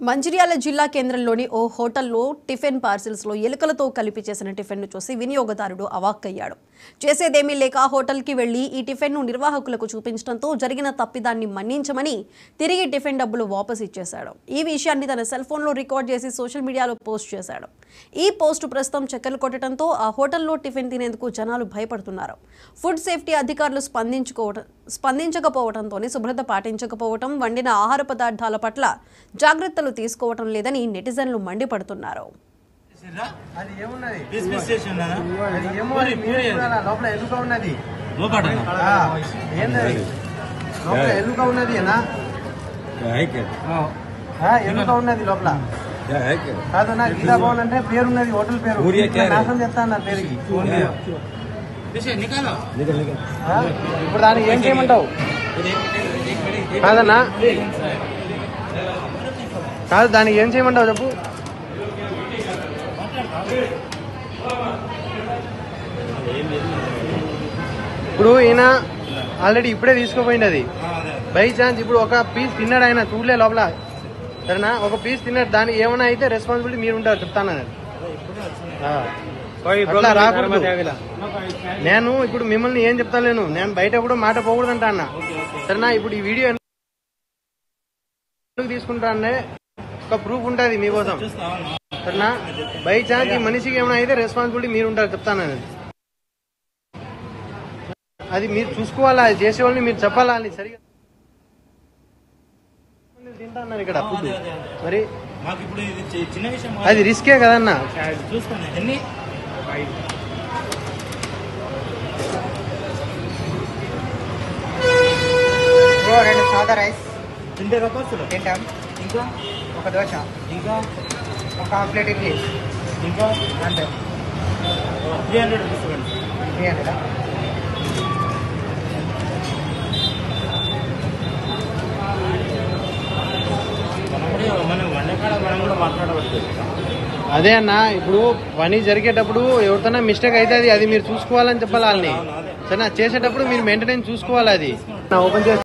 మంచిర్యాల జిల్లా కేంద్రంలోని ఓ హోటల్లో టిఫిన్ పార్సిల్స్లో ఎలుకలతో కలిపి చేసిన టిఫిన్ను చూసి వినియోగదారుడు అవాక్కయ్యాడు. చేసేదేమీ లేక హోటల్కి వెళ్లి ఈ టిఫిన్ను నిర్వాహకులకు చూపించడంతో జరిగిన తప్పిదాన్ని మన్నించమని తిరిగి టిఫిన్ డబ్బులు వాపసు ఇచ్చేశాడు. ఈ విషయాన్ని తన సెల్ ఫోన్లో రికార్డ్ చేసి సోషల్ మీడియాలో పోస్ట్ చేశాడు. ఈ పోస్టు ప్రస్తుతం చక్కర్లు కొట్టడంతో ఆ హోటల్లో టిఫిన్ తినేందుకు జనాలు భయపడుతున్నారు. ఫుడ్ సేఫ్టీ అధికారులు స్పందించకపోవడంతోనే శుభ్రత పాటించకపోవడం, వండిన ఆహార పదార్థాల పట్ల జాగ్రత్తలు తీసుకోవటం లేదని నెటిజన్లు మండిపడుతున్నారు. కాదన్నా గీతా భవన్ అంటే పేరున్నది, హోటల్ పేరు నాశనం చేస్తా అన్న పేరుకి. ఇప్పుడు దానికి ఏం చేయమంటావు? కాదన్నా కాదు, దానికి ఏం చేయమంటావు చెప్పు. ఇప్పుడు ఈయన ఆల్రెడీ ఇప్పుడే తీసుకుపోయింది. అది బై ఛాన్స్ ఇప్పుడు ఒక పీస్ తిన్నాడు, ఆయన చూడలే లోపల, సరేనా? ఒక పీస్ తిన్నాడు, దానికి ఏమైనా అయితే రెస్పాన్సిబిలిటీ మీరు ఉంటారు, చెప్తాను. అట్లా రాకూడదు. నేను ఇప్పుడు మిమ్మల్ని ఏం చెప్తాను, నేను బయట కూడా మాట పోకూడదంటా అన్న, సరేనా? ఇప్పుడు ఈ వీడియో ఎందుకు తీసుకుంటా అంటే ఒక ప్రూఫ్ ఉంటుంది మీకోసం, సరేనా? బై ఛాన్స్ ఈ మనిషికి ఏమైనా అయితే రెస్పాన్సిబిలిటీ మీరు ఉంటారు, చెప్తాను. అది మీరు చూసుకోవాలా, అది చేసేవాళ్ళని మీరు చెప్పాలా అని. సరిగా తింటా అన్నారు ఇక్కడ ఫుడ్, మరి అది రిస్కే కదన్నా. రెండు సాదా రైస్ తింటాం, ఇంకా ఒక దోశ, ఇంకా ఒక ప్లేట్ ఇడ్లీ, ఇంకా అంటే 300 రూపీస్. 300 అదే అన్న, ఇప్పుడు పని జరిగేటప్పుడు ఎవరితోనా మిస్టేక్ అవుతుంది, అది మీరు చూసుకోవాలని చెప్పాలి వాళ్ళని, సరేనా? చేసేటప్పుడు మీరు మెయింటెనెన్స్ చూసుకోవాలి. అది ఓపెన్ చేసి